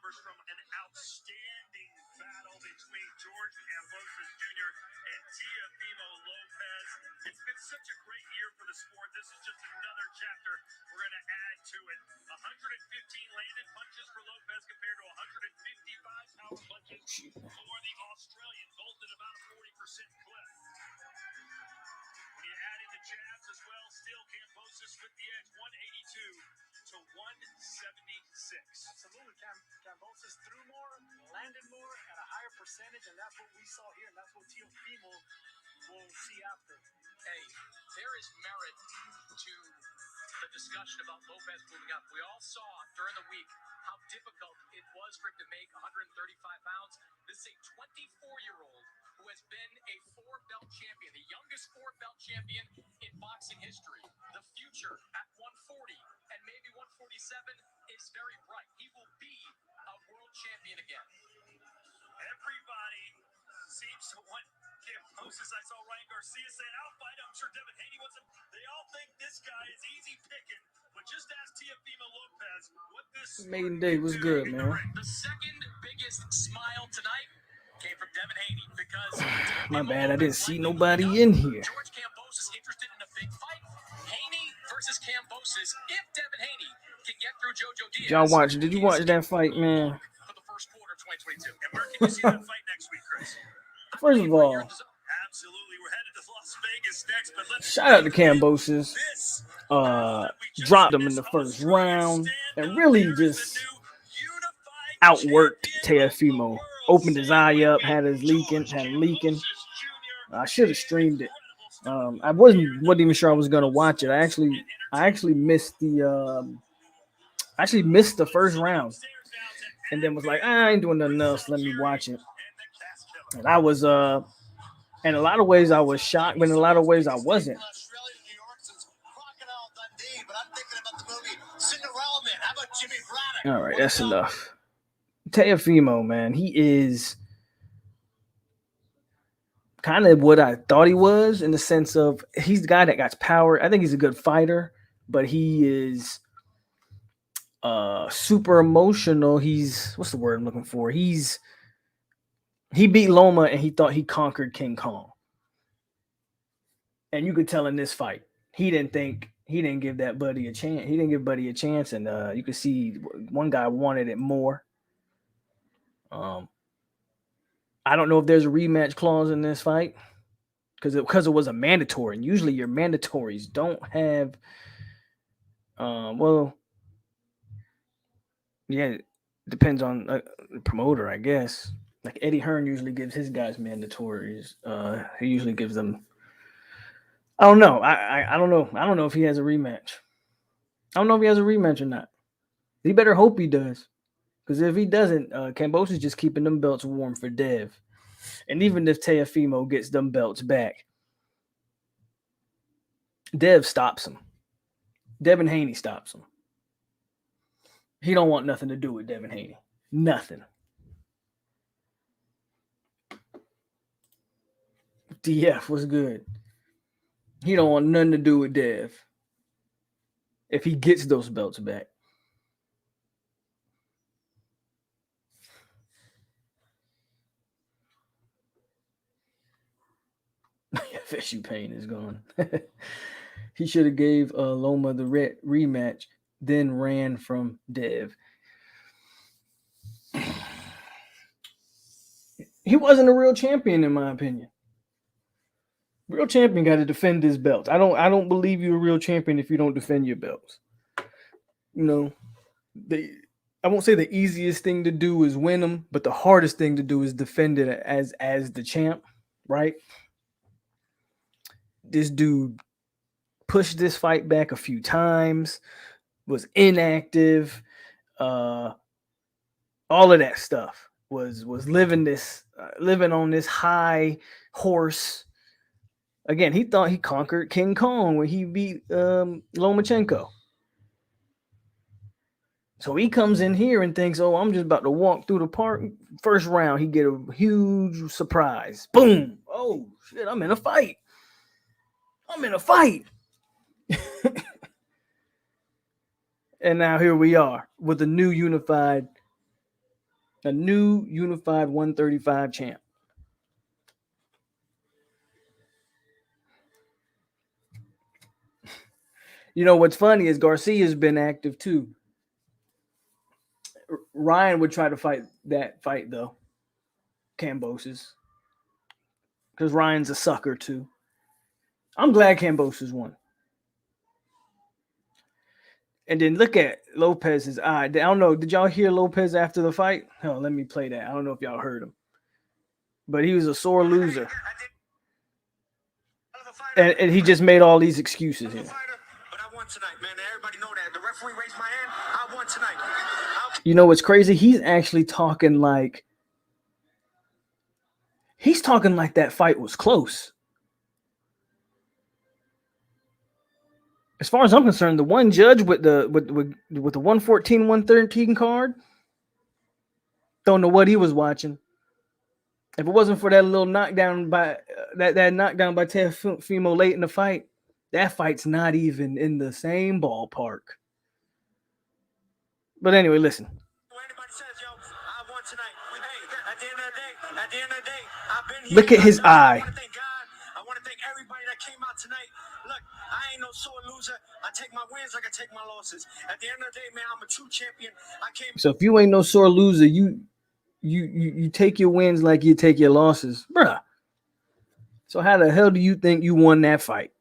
recovers from an outstanding battle between George Kambosos Jr. and Teofimo Lopez. It's been such a great year for the sport. This is just another chapter we're going to add to it. 115 landed punches for Lopez compared to 155 power punches for the Australian, both at about a 40% clip. When you add in the jabs as well, still Kambosos with the edge, 182 to 176. Absolutely. Kambosos threw more, landed more at a higher percentage, and that's what we saw here, and that's what Teofimo will see after. Hey, there is merit to the discussion about Lopez moving up. We all saw during the week how difficult it was for him to make 135 pounds. This is a 24-year-old who has been a four-belt champion, the youngest four-belt champion in boxing history. The future at 140 and maybe 147 is very bright. He will be a world champion again. Everybody seems to want Kambosos. I saw Ryan Garcia saying, "I'll fight him." I'm sure Devin Haney wants him. They all think this guy is easy picking, but just ask Teofimo Lopez what this maiden day was good, man. The second biggest smile tonight came from Devin Haney because my bad, I didn't see nobody in here. George Kambosos interested in a big fight. Haney versus Kambosos. If Devin Haney can get through Jojo Diaz, did you watch that fight, man? For the first quarter of 2022. And where can you see that fight next week, Chris? First of all, absolutely, we're headed to Las Vegas next, but let's shout out to Kambosos. Dropped him in the first round and really just outworked Teofimo. Opened his eye up, had him leaking. I should have streamed it. I wasn't even sure I was gonna watch it. I actually missed the first round, and then was like, I ain't doing nothing else. Let me watch it. And I was in a lot of ways I was shocked, but in a lot of ways I wasn't. All right, that's enough. Teofimo, man, he is kind of what I thought he was in the sense of he's the guy that got power. I think he's a good fighter, but he is super emotional. What's the word I'm looking for? He beat Loma and he thought he conquered King Kong. And you could tell in this fight, he didn't give that buddy a chance. He didn't give Buddy a chance, and you could see one guy wanted it more. I don't know if there's a rematch clause in this fight because it was a mandatory, and usually your mandatories don't have. It depends on the promoter, I guess. Like Eddie Hearn usually gives his guys mandatories. He usually gives them. I don't know. I don't know. I don't know if he has a rematch. I don't know if he has a rematch or not. He better hope he does. Because if he doesn't, Kambosos is just keeping them belts warm for Dev. And even if Teofimo gets them belts back, Dev stops him. Devin Haney stops him. He don't want nothing to do with Devin Haney. Nothing. DF was good. He don't want nothing to do with Dev if he gets those belts back. FSU Pain is gone. He should have gave Loma the rematch, then ran from Dev. He wasn't a real champion, in my opinion. Real champion got to defend his belts. I don't believe you're a real champion if you don't defend your belts. You know, I won't say the easiest thing to do is win them, but the hardest thing to do is defend it as the champ, right? This dude pushed this fight back a few times, was inactive, all of that stuff. Was living on this high horse. Again, he thought he conquered King Kong when he beat Lomachenko. So he comes in here and thinks, "Oh, I'm just about to walk through the park." First round, he get a huge surprise. Boom! Oh shit! I'm in a fight. And now here we are with a new unified A new unified 135 champ. You know what's funny is Garcia's been active too. Ryan would try to fight that fight though. Kambosos, because Ryan's a sucker too. I'm glad Kambosos won. And then look at Lopez's eye. I don't know. Did y'all hear Lopez after the fight? Oh, let me play that. I don't know if y'all heard him, but he was a sore loser, and he just made all these excuses here. But I won tonight, man. Everybody know that. The referee raised my hand. I won tonight. You know what's crazy? He's actually talking like that fight was close. As far as I'm concerned, the one judge with the 114, 113 card, don't know what he was watching. If it wasn't for that little knockdown by that knockdown by Teofimo late in the fight, that fight's not even in the same ballpark. But anyway, listen. Anybody says, yo, I won tonight. Hey, at the end of the day, I've been here. Look at his eye. I want to thank God. I want to thank everybody that came out tonight. Look, I ain't no sore loser. I take my wins like I take my losses. At the end of the day, man, I'm a true champion. So if you ain't no sore loser, you take your wins like you take your losses, bruh. So how the hell do you think you won that fight?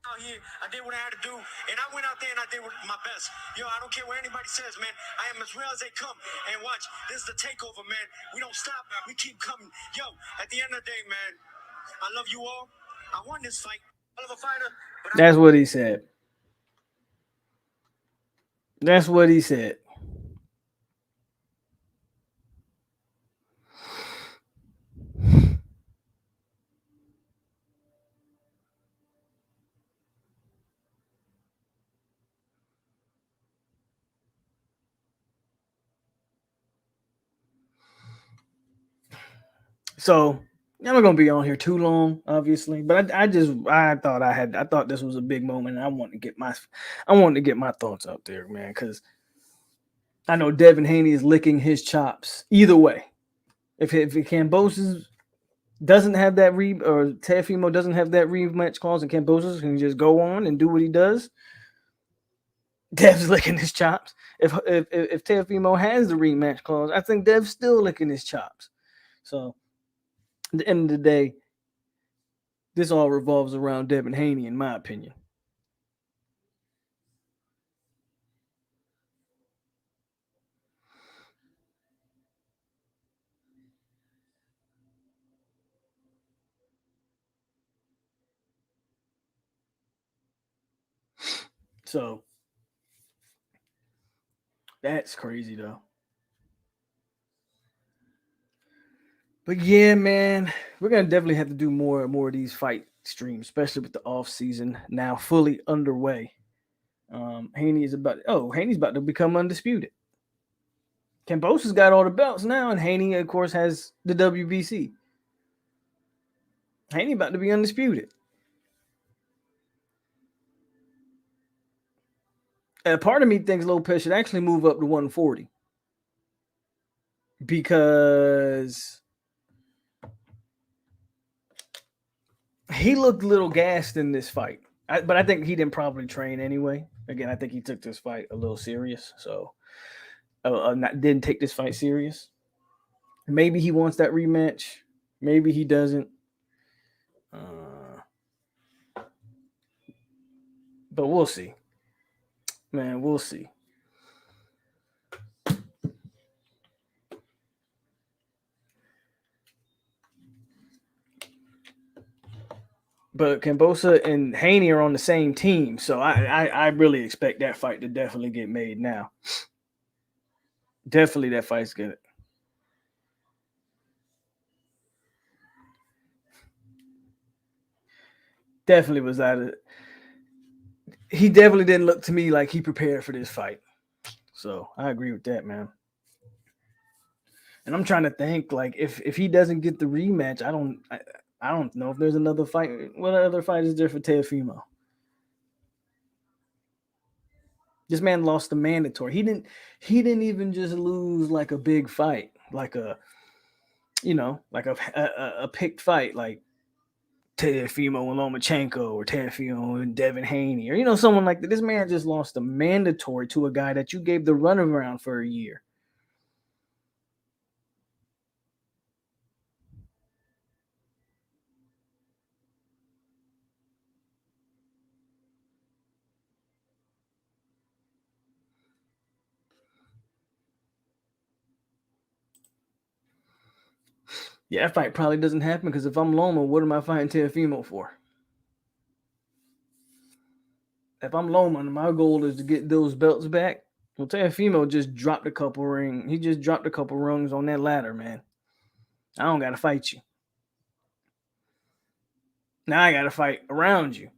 I did what I had to do, and I went out there and I did my best. Yo, I don't care what anybody says, man. I am as real as they come. And watch, this is the takeover, man. We don't stop. We keep coming. Yo, at the end of the day, man, I love you all. I won this fight. I love a fighter. That's what he said. That's what he said. So I'm not gonna be on here too long, obviously, but I thought this was a big moment, and I wanted to get my thoughts out there, man, because I know Devin Haney is licking his chops either way. If Kambosos doesn't have that or Teofimo doesn't have that rematch clause, and Kambosos can just go on and do what he does, Dev's licking his chops. If Teofimo has the rematch clause, I think Dev's still licking his chops. So at the end of the day, this all revolves around Devin Haney, in my opinion. So that's crazy, though. But yeah, man, we're gonna definitely have to do more of these fight streams, especially with the off season now fully underway. Haney's about to become undisputed. Kambosos got all the belts now, and Haney, of course, has the WBC. Haney about to be undisputed. And part of me thinks Lopez should actually move up to 140 because he looked a little gassed in this fight. But I think he didn't probably train anyway. Again, I think he took this fight a little serious. So, didn't take this fight serious. Maybe he wants that rematch. Maybe he doesn't. But we'll see. Man, we'll see. But Kambosos and Haney are on the same team, so I really expect that fight to definitely get made now. Definitely, that fight's good. Definitely was out of. He definitely didn't look to me like he prepared for this fight. So I agree with that, man. And I'm trying to think, like, if he doesn't get the rematch, I don't know if there's another fight. What other fight is there for Teofimo? This man lost the mandatory. He didn't even just lose like a big fight, like a picked fight, like Teofimo and Lomachenko or Teofimo and Devin Haney or someone like that. This man just lost a mandatory to a guy that you gave the runaround for a year. Yeah, that fight probably doesn't happen because if I'm Loma, what am I fighting Teofimo for? If I'm Loma, my goal is to get those belts back. Well, Teofimo just dropped a couple rings. He just dropped a couple rungs on that ladder, man. I don't got to fight you. Now I got to fight around you.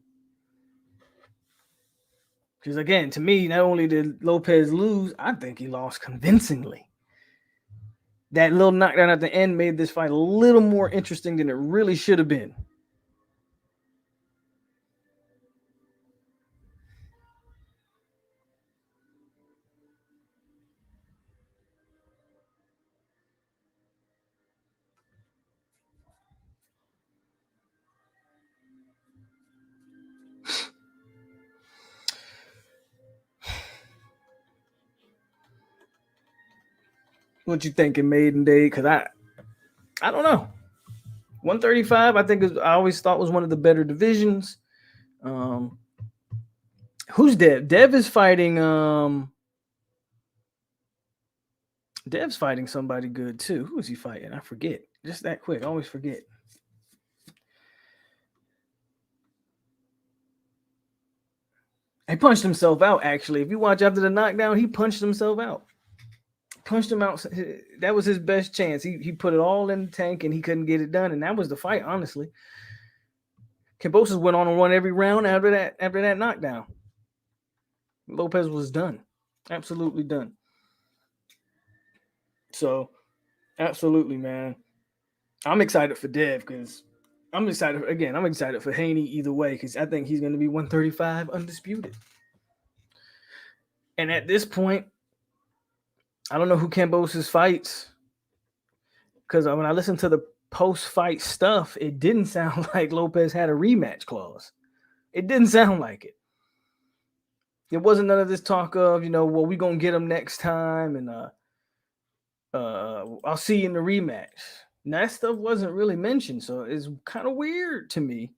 Because again, to me, not only did Lopez lose, I think he lost convincingly. That little knockdown at the end made this fight a little more interesting than it really should have been. What you thinking, Maiden Day? Because I don't know. 135, I think I always thought was one of the better divisions. Um, who's Dev? Dev is fighting. Dev's fighting somebody good too. Who is he fighting? I forget. Just that quick. I always forget. He punched himself out. Actually, if you watch after the knockdown, he punched himself out. Punched him out. That was his best chance. He put it all in the tank and he couldn't get it done. And that was the fight, honestly. Kambosos went on and won every round after that knockdown. Lopez was done. Absolutely done. So, absolutely, man. I'm excited for Dev because I'm excited for Haney either way because I think he's going to be 135 undisputed. And at this point, I don't know who Kambosos fights because when I listened to the post-fight stuff, it didn't sound like Lopez had a rematch clause. It didn't sound like it. There wasn't none of this talk of, well, we're going to get him next time and I'll see you in the rematch. And that stuff wasn't really mentioned, so it's kind of weird to me.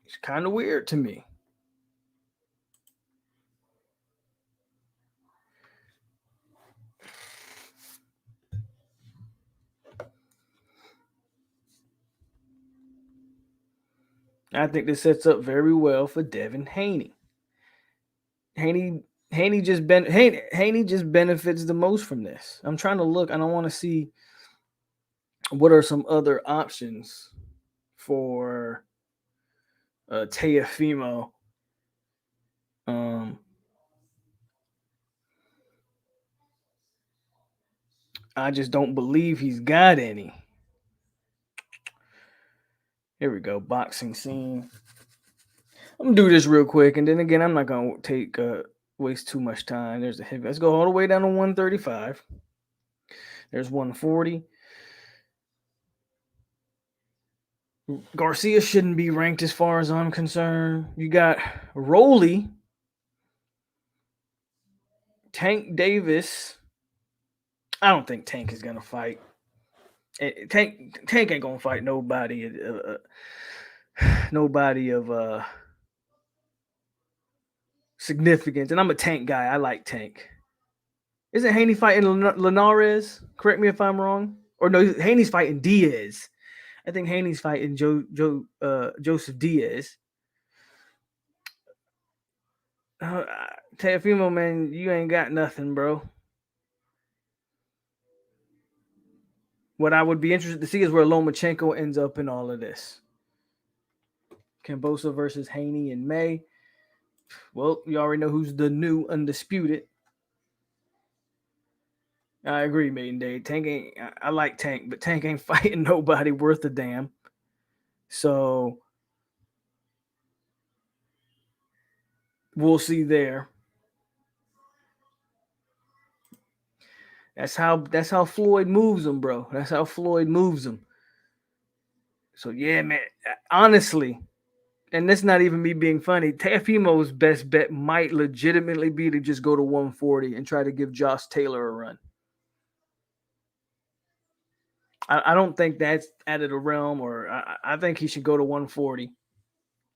It's kind of weird to me. I think this sets up very well for Devin Haney. Haney just benefits the most from this. I'm trying to look. I don't want to see what are some other options for Teofimo. I just don't believe he's got any. Here we go, boxing scene. I'm gonna do this real quick, and then again, I'm not gonna waste too much time. There's the heavy. Let's go all the way down to 135. There's 140. Garcia shouldn't be ranked as far as I'm concerned. You got Rolly, Tank Davis. I don't think Tank is gonna fight. Tank ain't gonna fight nobody. Nobody of significance. And I'm a Tank guy. I like Tank. Isn't Haney fighting Linares? Correct me if I'm wrong. Or no, Haney's fighting Diaz. I think Haney's fighting Joseph Diaz. Teofimo, man, you ain't got nothing, bro. What I would be interested to see is where Lomachenko ends up in all of this. Kambosos versus Haney in May. Well, you already know who's the new undisputed. I agree, Maiden Day. Tank ain't. I like Tank, but Tank ain't fighting nobody worth a damn. So we'll see there. That's how Floyd moves him, bro. That's how Floyd moves him. So yeah, man. Honestly, and that's not even me being funny. Teofimo's best bet might legitimately be to just go to 140 and try to give Josh Taylor a run. I don't think that's out of the realm, or I think he should go to 140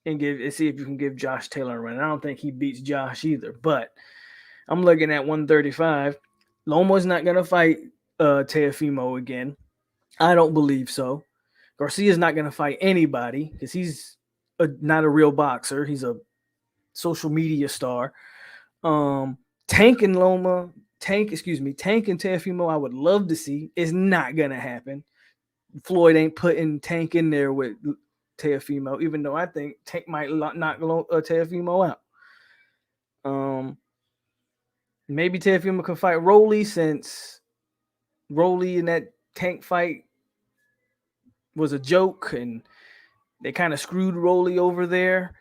and see if you can give Josh Taylor a run. I don't think he beats Josh either, but I'm looking at 135. Loma's not gonna fight Teofimo again. I don't believe so. Garcia's not gonna fight anybody because he's not a real boxer. He's a social media star. Um, Tank and Loma, Tank and Teofimo, I would love to see. It's not gonna happen. Floyd ain't putting Tank in there with Teofimo, even though I think Tank might knock Teofimo out. Maybe Teofimo can fight Rolly since Rolly in that Tank fight was a joke and they kind of screwed Rolly over there.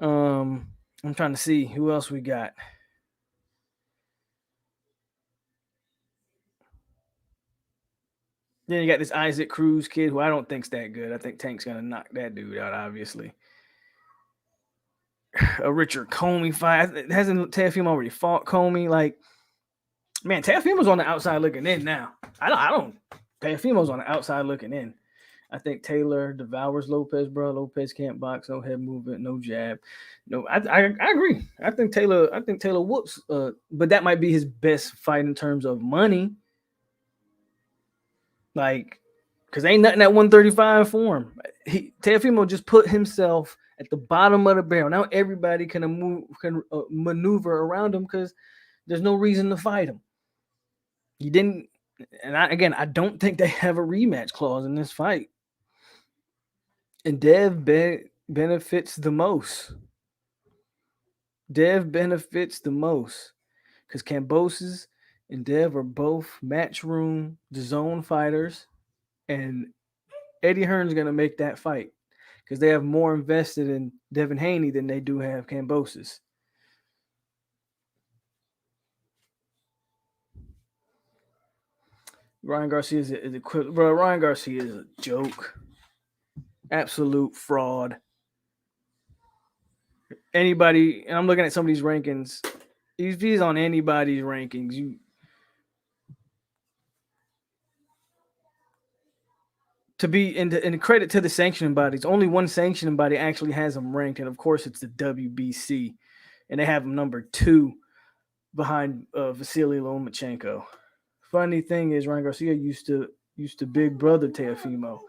I'm trying to see who else we got. Then you got this Isaac Cruz kid who I don't think's that good. I think Tank's gonna knock that dude out, obviously. A Richard Comey fight. Hasn't Teofimo already fought Comey? Like, man, Teofimo's on the outside looking in now. I don't. Teofimo's on the outside looking in. I think Taylor devours Lopez, bro. Lopez can't box, no head movement, no jab. No, I agree. I think Taylor whoops. But that might be his best fight in terms of money. Like, because ain't nothing at 135 for him. Teofimo just put himself at the bottom of the barrel. Now everybody can maneuver around him because there's no reason to fight him. He didn't, and I don't think they have a rematch clause in this fight. And Dev benefits the most. Dev benefits the most because Kambosos and Dev are both matchroom zone fighters, and Eddie Hearn's gonna make that fight because they have more invested in Devin Haney than they do have Kambosos. Ryan Garcia is equivalent, bro. Ryan Garcia is a joke, absolute fraud. Anybody, and I'm looking at some of these rankings. If he's on anybody's rankings, to be in credit to the sanctioning bodies, only one sanctioning body actually has him ranked, and of course it's the WBC, and they have him number 2 behind Vasily Lomachenko. Funny thing is, Ryan Garcia used to big brother Teofimo.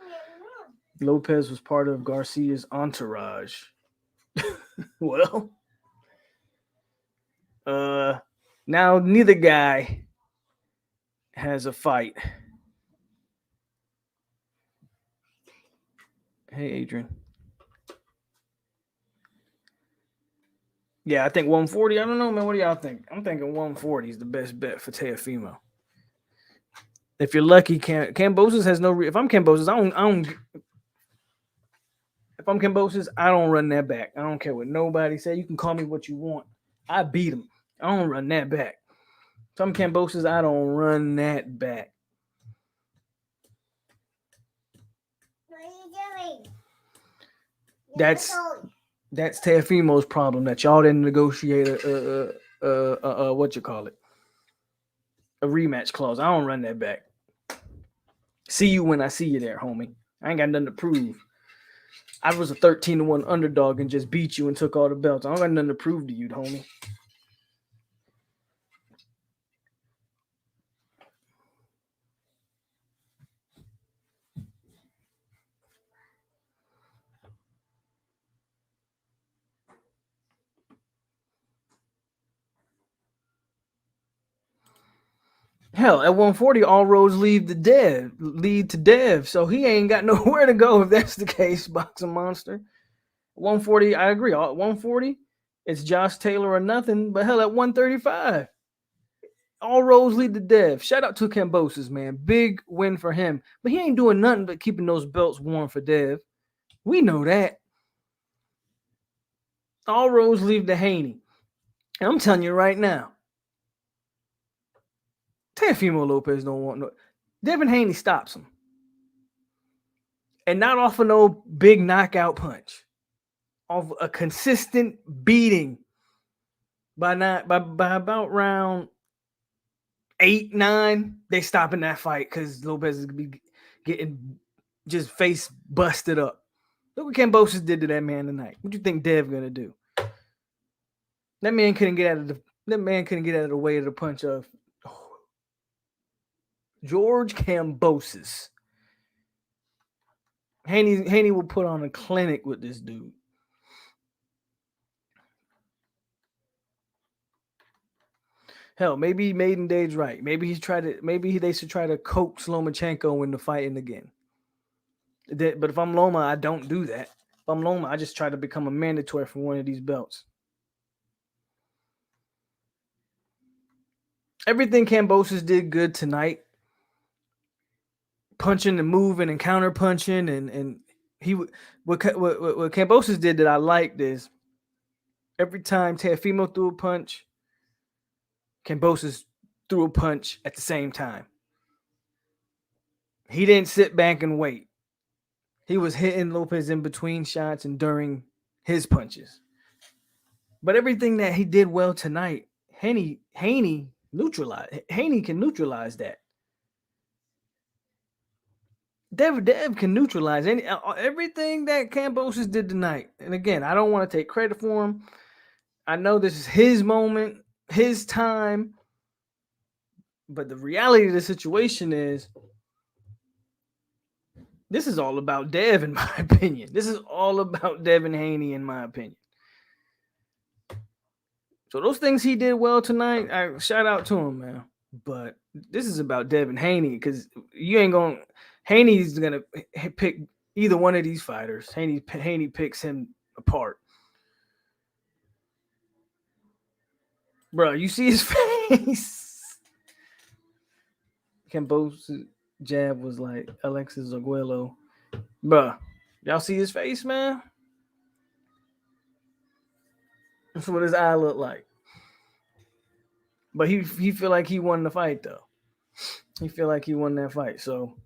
Lopez was part of Garcia's entourage. Well, now neither guy has a fight. Hey, Adrian. Yeah, I think 140. I don't know, man. What do y'all think? I'm thinking 140 is the best bet for Teofimo. If you're lucky, Kambosos has no. If I'm Kambosos, I don't. If I'm Kambosos, I don't run that back. I don't care what nobody say. You can call me what you want. I beat him. I don't run that back. If I'm Kambosos, I don't run that back. What are you doing? That's Teofimo's problem that y'all didn't negotiate what you call it, a rematch clause. I don't run that back. See you when I see you there, homie. I ain't got nothing to prove. I was a 13-1 underdog and just beat you and took all the belts. I don't got nothing to prove to you, homie. Hell, at 140, all roads lead to Dev. So he ain't got nowhere to go if that's the case, Boxing Monster. 140, I agree. 140, it's Josh Taylor or nothing. But hell, at 135, all roads lead to Dev. Shout out to Kambosos, man. Big win for him. But he ain't doing nothing but keeping those belts warm for Dev. We know that. All roads lead to Haney. And I'm telling you right now, Teofimo Lopez don't want no. Devin Haney stops him, and not off of no big knockout punch, off a consistent beating by about round 8, 9. They stopping that fight because Lopez is gonna be getting just face busted up. Look what Kambosos did to that man tonight. What do you think Dev gonna do? That man couldn't get out of the way of the punch of George Kambosos. Haney will put on a clinic with this dude. Hell, maybe Maiden Dave's right. Maybe they should try to coax Lomachenko into fighting again. But if I'm Loma, I don't do that. If I'm Loma, I just try to become a mandatory for one of these belts. Everything Kambosos did good tonight. Punching and moving and counter punching and he what Kambosos did that I liked is every time Teofimo threw a punch, Kambosos threw a punch at the same time. He didn't sit back and wait. He was hitting Lopez in between shots and during his punches. But everything that he did well tonight, Haney neutralized. Haney can neutralize that. Dev can neutralize everything that Kambosos did tonight. And again, I don't want to take credit for him. I know this is his moment, his time. But the reality of the situation is this is all about Dev, in my opinion. This is all about Devin Haney, in my opinion. So those things he did well tonight, I shout out to him, man. But this is about Devin Haney because you ain't going. Haney's gonna pick either one of these fighters. Haney picks him apart, bro. You see his face. Kambosos' jab was like Alexis Aguero, bro. Y'all see his face, man. That's what his eye looked like. But he feel like he won the fight though. He feel like he won that fight. So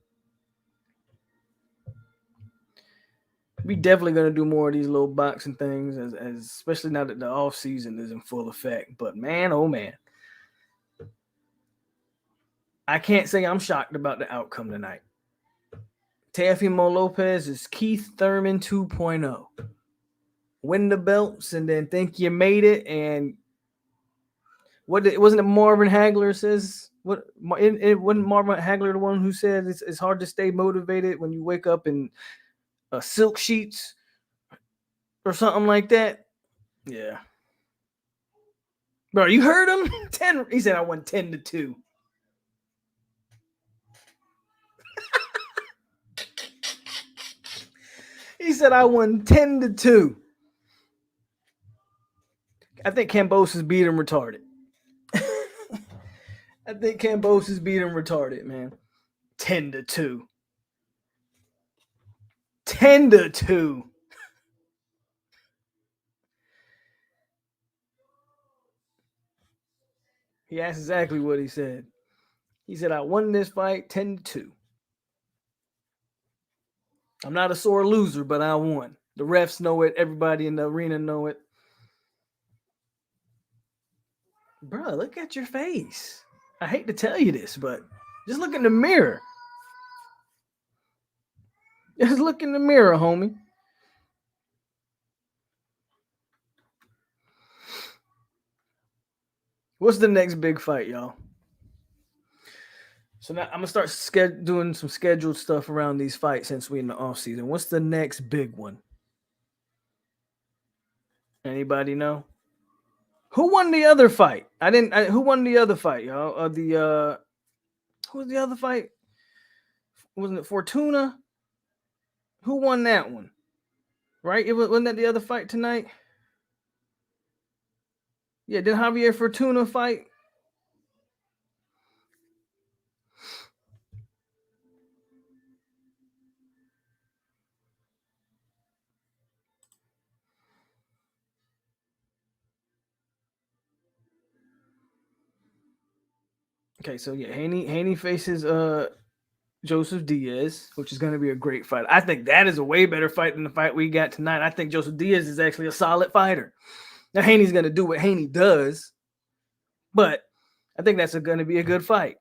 we definitely gonna do more of these little boxing things, as especially now that the off season is in full effect. But man, oh man, I can't say I'm shocked about the outcome tonight. Teofimo Lopez is Keith Thurman 2.0. Win the belts and then think you made it. And wasn't it Marvin Hagler says? What it wasn't Marvin Hagler the one who said it's hard to stay motivated when you wake up in silk sheets or something like that. Yeah, bro, you heard him. 10. He said I won 10-2. He said I won 10-2. I think Kambosos beat him retarded. I think Kambosos beat him retarded, man. 10-2. 10-2. He asked exactly what he said. He said, I won this fight 10-2. I'm not a sore loser, but I won. The refs know it. Everybody in the arena know it. Bro, look at your face. I hate to tell you this, but just look in the mirror. Just look in the mirror, homie. What's the next big fight, y'all? So now I'm gonna start doing some scheduled stuff around these fights since we're in the off season. What's the next big one? Anybody know? Who won the other fight? Who won the other fight, y'all? Who was the other fight? Wasn't it Fortuna? Who won that one? Right? Wasn't that the other fight tonight? Yeah, did Javier Fortuna fight? Okay, so yeah, Haney faces Joseph Diaz, which is going to be a great fight. I think that is a way better fight than the fight we got tonight. I think Joseph Diaz is actually a solid fighter. Now Haney's going to do what Haney does, but I think that's going to be a good fight.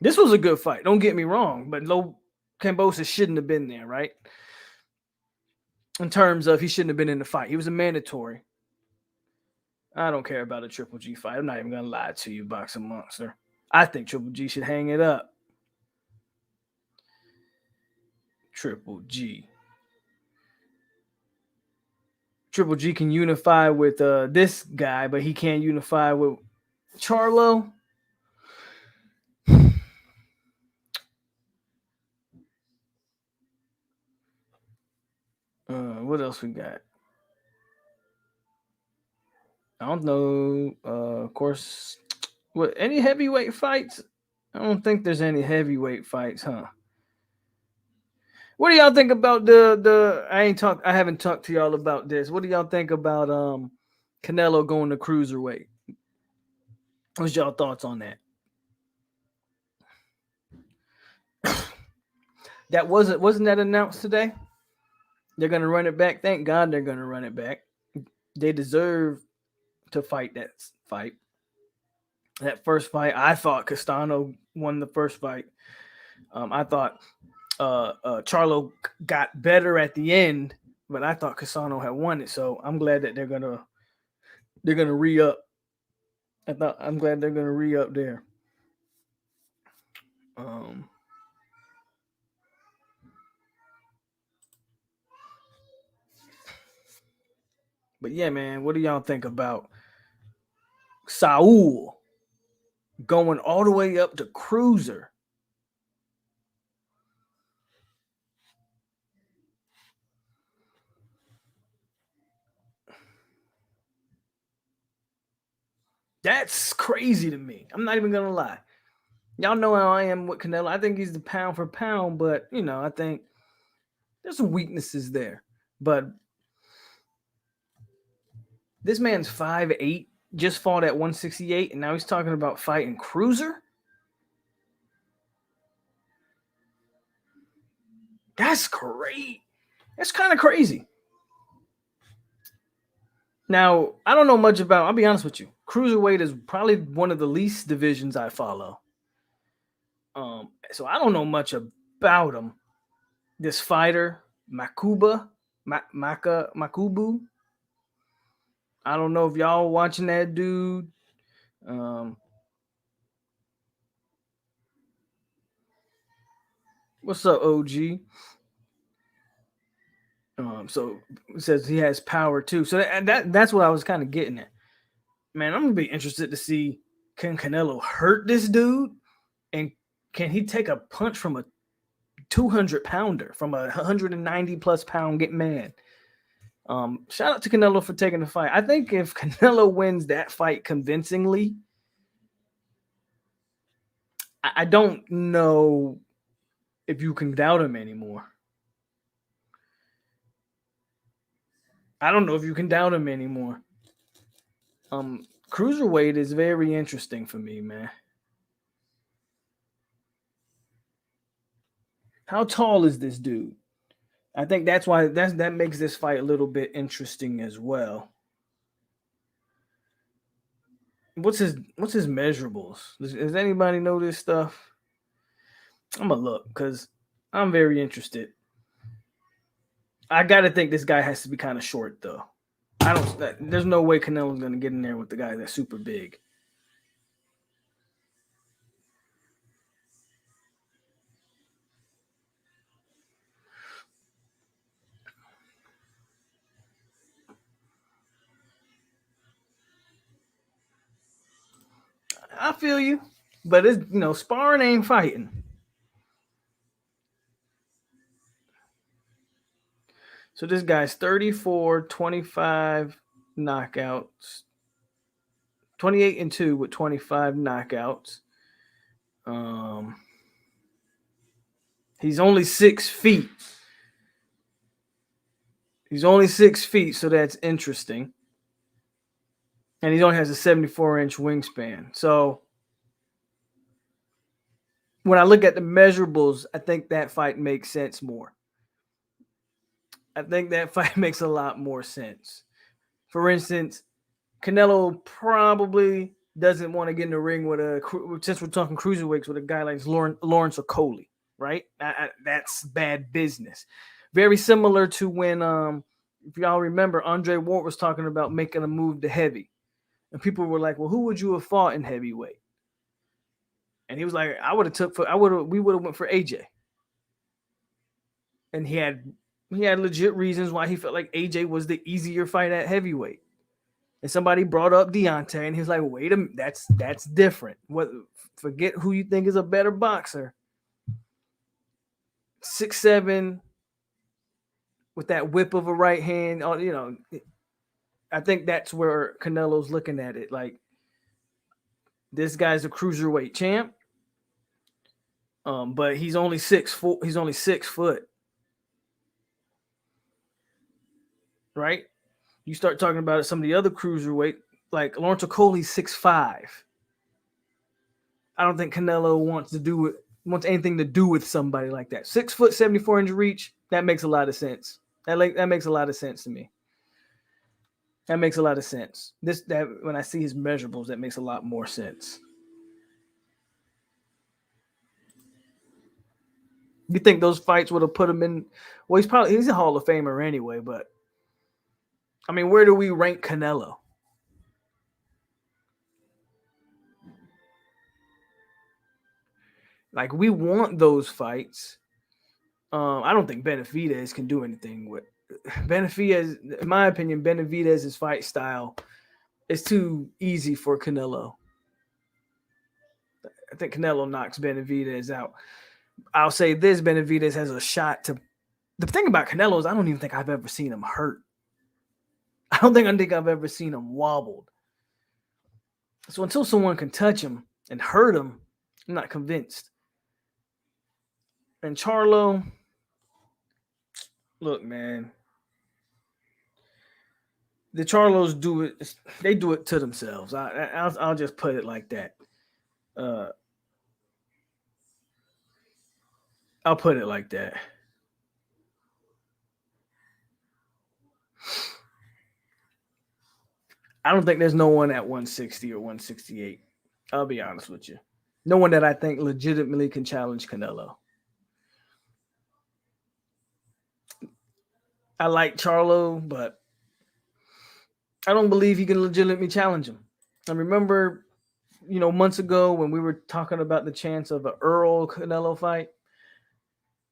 This was a good fight. Don't get me wrong, but Kambosos shouldn't have been there, right? In terms of he shouldn't have been in the fight. He was a mandatory. I don't care about a Triple G fight. I'm not even going to lie to you, Boxing Monster. I think Triple G should hang it up. Triple G. Triple G can unify with this guy, but he can't unify with Charlo. What else we got? I don't know. Of course, what any heavyweight fights? I don't think there's any heavyweight fights, huh? What do y'all think about the? I haven't talked to y'all about this. What do y'all think about Canelo going to cruiserweight? What's y'all thoughts on that? That wasn't that announced today? They're gonna run it back. Thank God they're gonna run it back. They deserve to fight that fight. That first fight, I thought Castano won the first fight. I thought Charlo got better at the end, but I thought Castano had won it. So I'm glad that they're gonna re up. I'm glad they're gonna re up there. But yeah, man, what do y'all think about Saul going all the way up to cruiser? That's crazy to me. I'm not even gonna lie. Y'all know how I am with Canelo. I think he's the pound for pound, but I think there's some weaknesses there. But this man's 5'8", just fought at 168, and now he's talking about fighting cruiser. That's great. That's kind of crazy. Now, I don't know much about, I'll be honest with you. Cruiserweight is probably one of the least divisions I follow. So I don't know much about him. This fighter, Makubu. I don't know if y'all watching that dude. What's up, OG? So it says he has power too. So that's what I was kind of getting at. Man, I'm gonna be interested to see, can Canelo hurt this dude, and can he take a punch from a 200 pounder, from a 190 plus pound man? Shout out to Canelo for taking the fight. I think if Canelo wins that fight convincingly, I don't know if you can doubt him anymore. I don't know if you can doubt him anymore. Cruiserweight is very interesting for me, man. How tall is this dude? I think that's why that makes this fight a little bit interesting as well. What's his measurables? Does anybody know this stuff? I'm gonna look because I'm very interested. I gotta think this guy has to be kind of short though. There's no way Canelo's gonna get in there with the guy that's super big. I feel you, but it's sparring ain't fighting. So this guy's 34, 25 knockouts, 28-2 with 25 knockouts. He's only 6 feet. He's only 6 feet, so that's interesting. and he only has a 74-inch wingspan. So when I look at the measurables, I think that fight makes sense more. I think that fight makes a lot more sense. For instance, Canelo probably doesn't want to get in the ring with since we're talking cruiserweights with a guy like Lawrence Okoli, right? That's bad business. Very similar to when, if y'all remember, Andre Ward was talking about making a move to heavy, and people were like, "Well, who would you have fought in heavyweight?" And he was like, we would have went for AJ." And he had legit reasons why he felt like AJ was the easier fight at heavyweight. And somebody brought up Deontay, and he was like, "Wait a minute, that's different. What? Forget who you think is a better boxer. 6'7" with that whip of a right hand. I think that's where Canelo's looking at it. Like, this guy's a cruiserweight champ, but he's only 6'4". He's only 6 foot, right? You start talking about some of the other cruiserweight, like Lawrence Okoli's 6'5". I don't think Canelo wants anything to do with somebody like that. 6 foot, 74-inch reach. That makes a lot of sense. That makes a lot of sense to me. That makes a lot of sense. That when I see his measurables, that makes a lot more sense. You think those fights would have put him in? Well, he's a Hall of Famer anyway. But I mean, where do we rank Canelo? Like, we want those fights. I don't think Benavidez can do anything with Benavidez. In my opinion, Benavidez's fight style is too easy for Canelo. I think Canelo knocks Benavidez out. I'll say this: Benavidez has a shot to. The thing about Canelo is, I don't even think I've ever seen him hurt. I think I've ever seen him wobbled. So until someone can touch him and hurt him, I'm not convinced. And Charlo, look, man, the Charlos do it. They do it to themselves. I'll just put it like that. Uh, I'll put it like that. I don't think there's no one at 160 or 168. I'll be honest with you. No one that I think legitimately can challenge Canelo. I like Charlo, but I don't believe he can legitimately challenge him. I remember, months ago when we were talking about the chance of an Earl Canelo fight.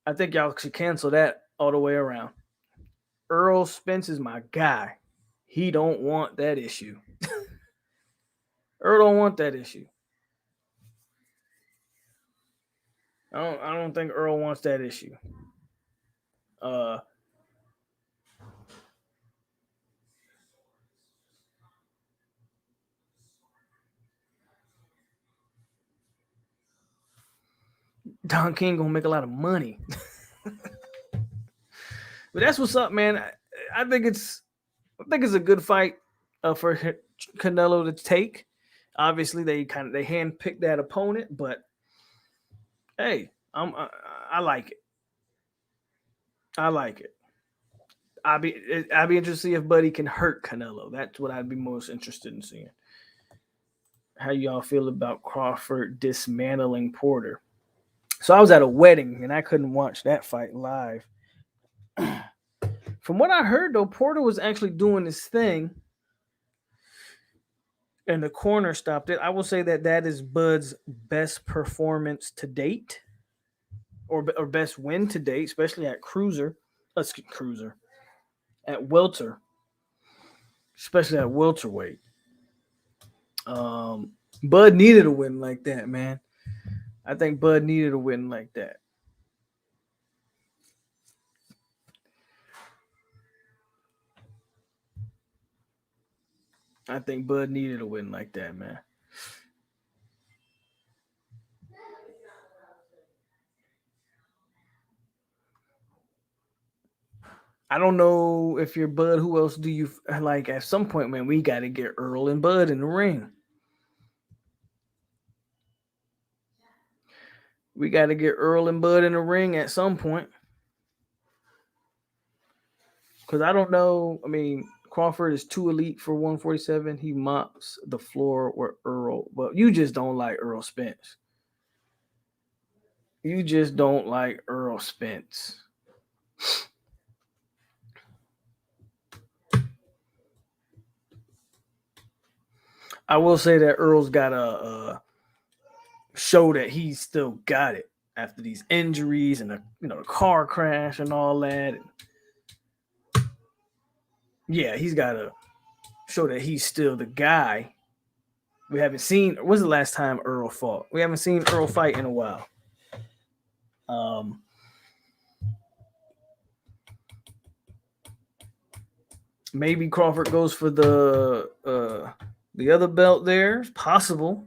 I think y'all should cancel that all the way around. Earl Spence is my guy. He don't want that issue. Earl don't want that issue. I don't think Earl wants that issue. Uh Don King gonna make a lot of money. But that's what's up, man. I think it's a good fight for Canelo to take. Obviously, they handpicked that opponent, but hey, I like it. I like it. I'd be interested to see if Buddy can hurt Canelo. That's what I'd be most interested in seeing. How y'all feel about Crawford dismantling Porter? So I was at a wedding and I couldn't watch that fight live. From what I heard, though, Porter was actually doing his thing, and the corner stopped it. I will say that is Bud's best performance to date, or best win to date, especially at cruiser, at welter, especially at welterweight. Bud needed a win like that, man. I think Bud needed a win like that. I think Bud needed a win like that, man. I don't know if you're Bud. Who else do you like? At some point, man, we got to get Earl and Bud in the ring. We got to get Earl and Bud in the ring at some point. Because I don't know. I mean, Crawford is too elite for 147. He mops the floor with Earl, but you just don't like Earl Spence. You just don't like Earl Spence. I will say that Earl's got to show that he's still got it after these injuries and the car crash and all that. Yeah, he's got to show that he's still the guy. We haven't seen. When's the last time Earl fought? We haven't seen Earl fight in a while. Maybe Crawford goes for the other belt there. It's possible.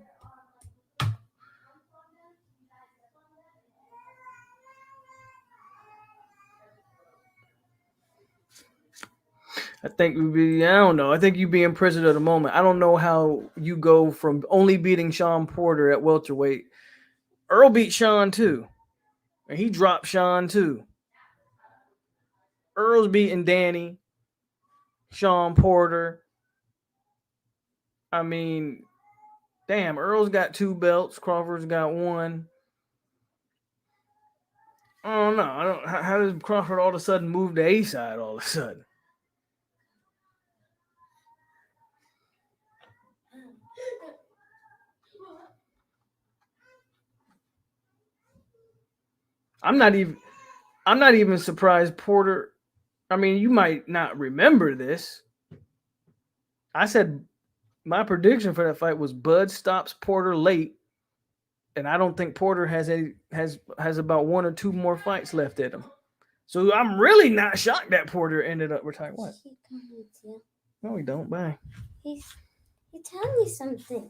I think would be. I don't know. I think you being prisoner of the moment. I don't know how you go from only beating Sean Porter at welterweight. Earl beat Sean too, and he dropped Sean too. Earl's beating Danny, Sean Porter. I mean, damn, Earl's got 2 belts. Crawford's got 1. I don't know. I don't. How does Crawford all of a sudden move to A side all of a sudden? I'm not even. I'm not even surprised Porter. I mean, you might not remember this. I said my prediction for that fight was Bud stops Porter late, and I don't think Porter has about 1 or 2 more fights left in him. So I'm really not shocked that Porter ended up retiring. What? He comes here. No, he don't. Bye. He tell me something.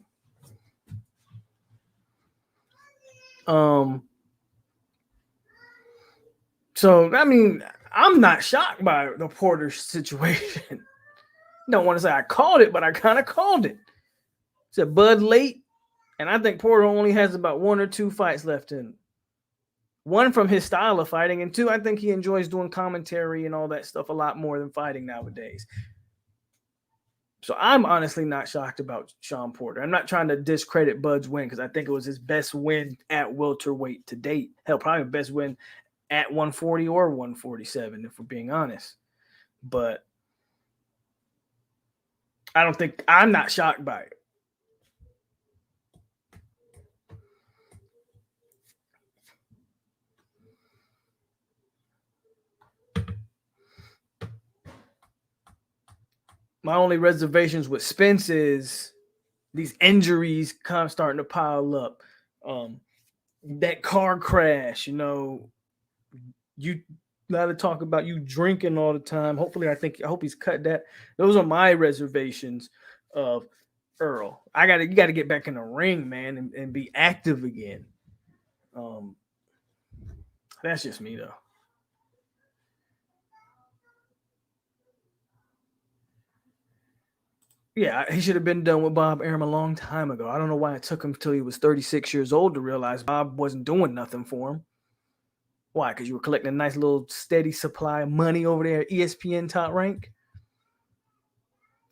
So I mean, I'm not shocked by the Porter situation. Don't want to say I called it, but I kind of called it. It's a Bud late, and I think Porter only has about 1 or 2 fights left in him. 1 from his style of fighting, and 2, I think he enjoys doing commentary and all that stuff a lot more than fighting nowadays. So I'm honestly not shocked about Sean Porter. I'm not trying to discredit Bud's win because I think it was his best win at welterweight to date. Hell, probably best win at 140 or 147, if we're being honest. But I'm not shocked by it. My only reservations with Spence is these injuries kind of starting to pile up. That car crash, you got to talk about you drinking all the time. Hopefully, I hope he's cut that. Those are my reservations of Earl. You got to get back in the ring, man, and be active again. That's just me though. Yeah, he should have been done with Bob Arum a long time ago. I don't know why it took him till he was 36 years old to realize Bob wasn't doing nothing for him. Why? Because you were collecting a nice little steady supply of money over there at ESPN Top Rank?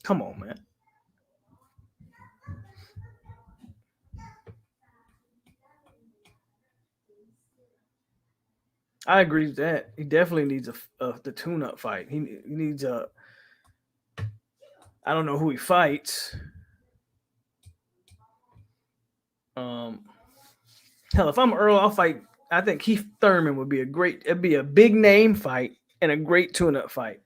Come on, man. I agree with that. He definitely needs the tune-up fight. He needs a. I don't know who he fights. Hell, if I'm Earl, I'll fight. I think Keith Thurman would be it'd be a big name fight and a great tune-up fight.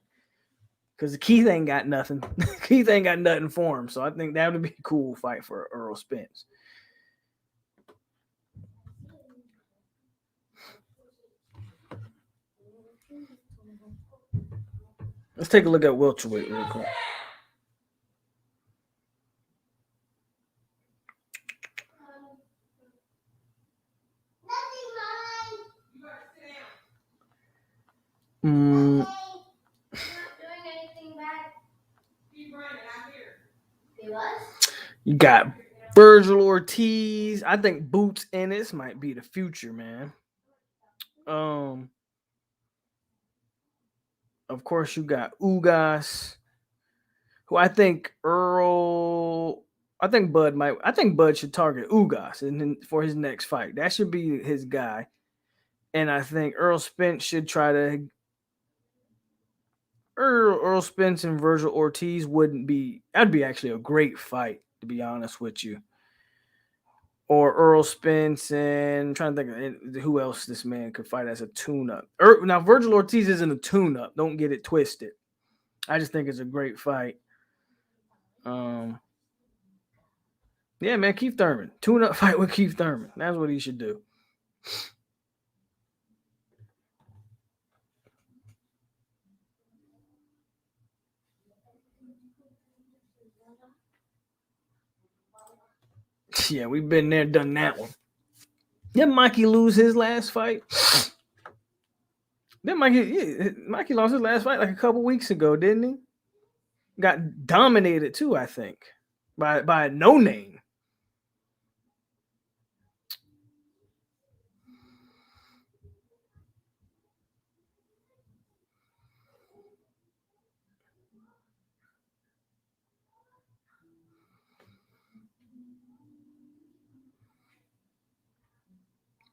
Because Keith ain't got nothing. Keith ain't got nothing for him. So I think that would be a cool fight for Earl Spence. Let's take a look at welterweight real quick. You got Virgil Ortiz. I think Boots Ennis might be the future, man. Um, of course, you got Ugas, who I think Earl. I think Bud might. I think Bud should target Ugas for his next fight. That should be his guy. And I think Earl Spence should try to. Earl Spence and Virgil Ortiz wouldn't be. That'd be actually a great fight, to be honest with you. Or Earl Spence and I'm trying to think of who else this man could fight as a tune-up. Now Virgil Ortiz isn't a tune-up. Don't get it twisted. I just think it's a great fight. Um, yeah, man, Keith Thurman, tune-up fight with Keith Thurman. That's what he should do. Yeah, we've been there, done that one. Didn't Mikey lose his last fight? Mikey lost his last fight like a couple weeks ago, didn't he? Got dominated too, I think, by a no name.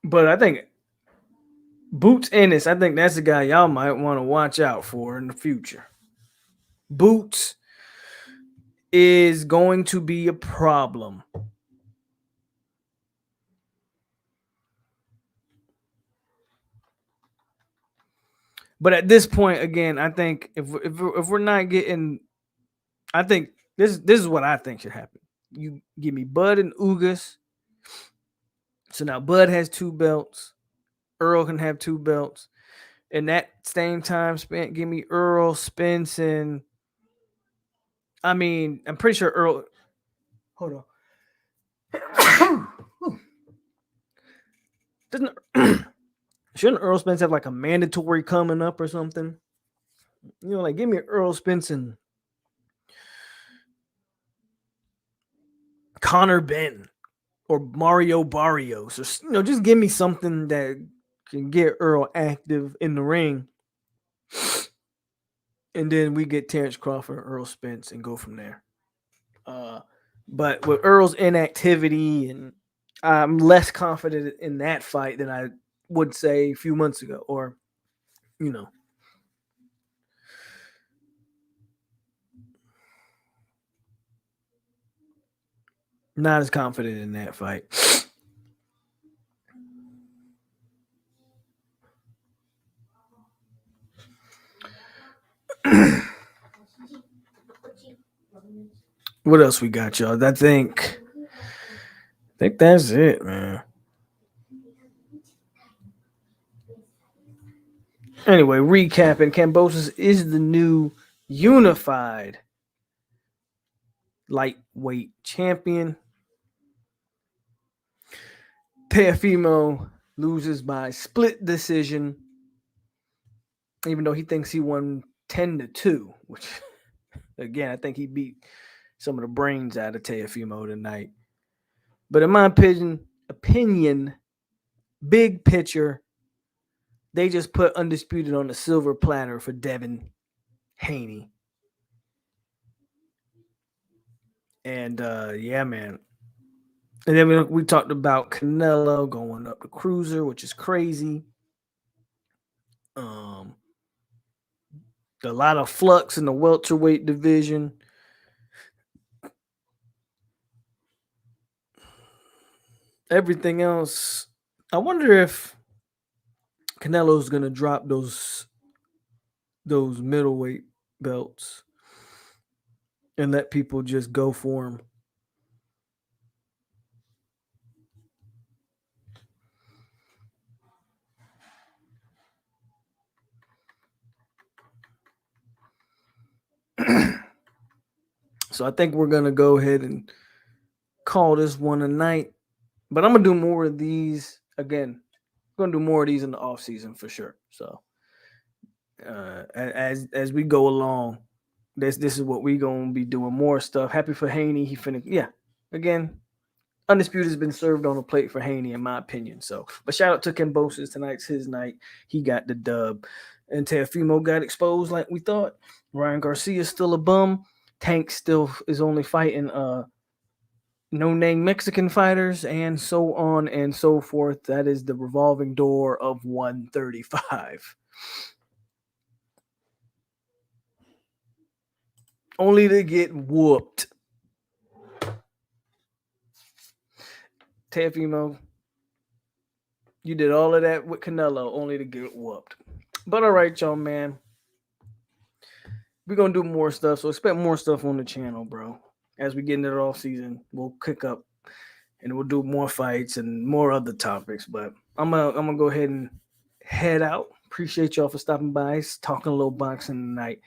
But I think Boots Ennis, I think that's the guy y'all might want to watch out for in the future. Boots is going to be a problem. But at this point, again, I think if we're not getting, I think this is what I think should happen. You give me Bud and Ugas. So now Bud has 2 belts. Earl can have 2 belts. And that same time spent, give me Earl Spence and I mean, I'm pretty sure Earl. Hold on. Doesn't shouldn't Earl Spence have like a mandatory coming up or something? You know, like give me Earl Spence and Connor Ben or Mario Barrios, or just give me something that can get Earl active in the ring, and then we get Terrence Crawford, Earl Spence, and go from there. But with Earl's inactivity, and I'm less confident in that fight than I would say a few months ago, or you know. Not as confident in that fight. What else we got, y'all? I think that's it, man. Anyway, recapping, Kambosos is the new unified lightweight champion. Teofimo loses by split decision, even though he thinks he won 10-2, which again, I think he beat some of the brains out of Teofimo tonight. But in my opinion, big picture, they just put Undisputed on the silver platter for Devin Haney. And yeah, man. And then we talked about Canelo going up to cruiser, which is crazy. A lot of flux in the welterweight division. Everything else, I wonder if Canelo's gonna drop those middleweight belts and let people just go for him. So I think we're gonna go ahead and call this one a night. But I'm gonna do more of these again. I'm gonna do more of these in the off season for sure. So as we go along, this is what we gonna be doing more stuff. Happy for Haney. He finna again. Undisputed has been served on a plate for Haney, in my opinion. So, but shout out to Kambosos. Tonight's his night. He got the dub. And Teofimo got exposed like we thought. Ryan Garcia's still a bum. Tank still is only fighting no-name Mexican fighters, and so on and so forth. That is the revolving door of 135. Only to get whooped. Teofimo, you did all of that with Canelo only to get whooped. But all right, y'all, man. We're going to do more stuff, so expect more stuff on the channel, bro. As we get into the off season, we'll kick up and we'll do more fights and more other topics. But I'm gonna go ahead and head out. Appreciate y'all for stopping by, talking a little boxing tonight.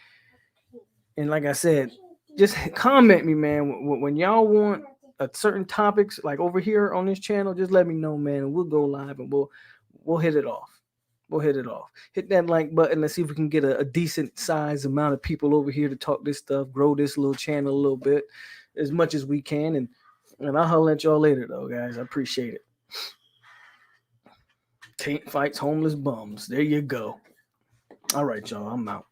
And like I said, just comment me, man. When y'all want a certain topics, like over here on this channel, just let me know, man. And we'll go live and we'll hit it off. We'll hit it off. Hit that like button. Let's see if we can get a decent size amount of people over here to talk this stuff, grow this little channel a little bit as much as we can. And I'll holler at y'all later, though, guys. I appreciate it. Taint fights homeless bums. There you go. All right, y'all. I'm out.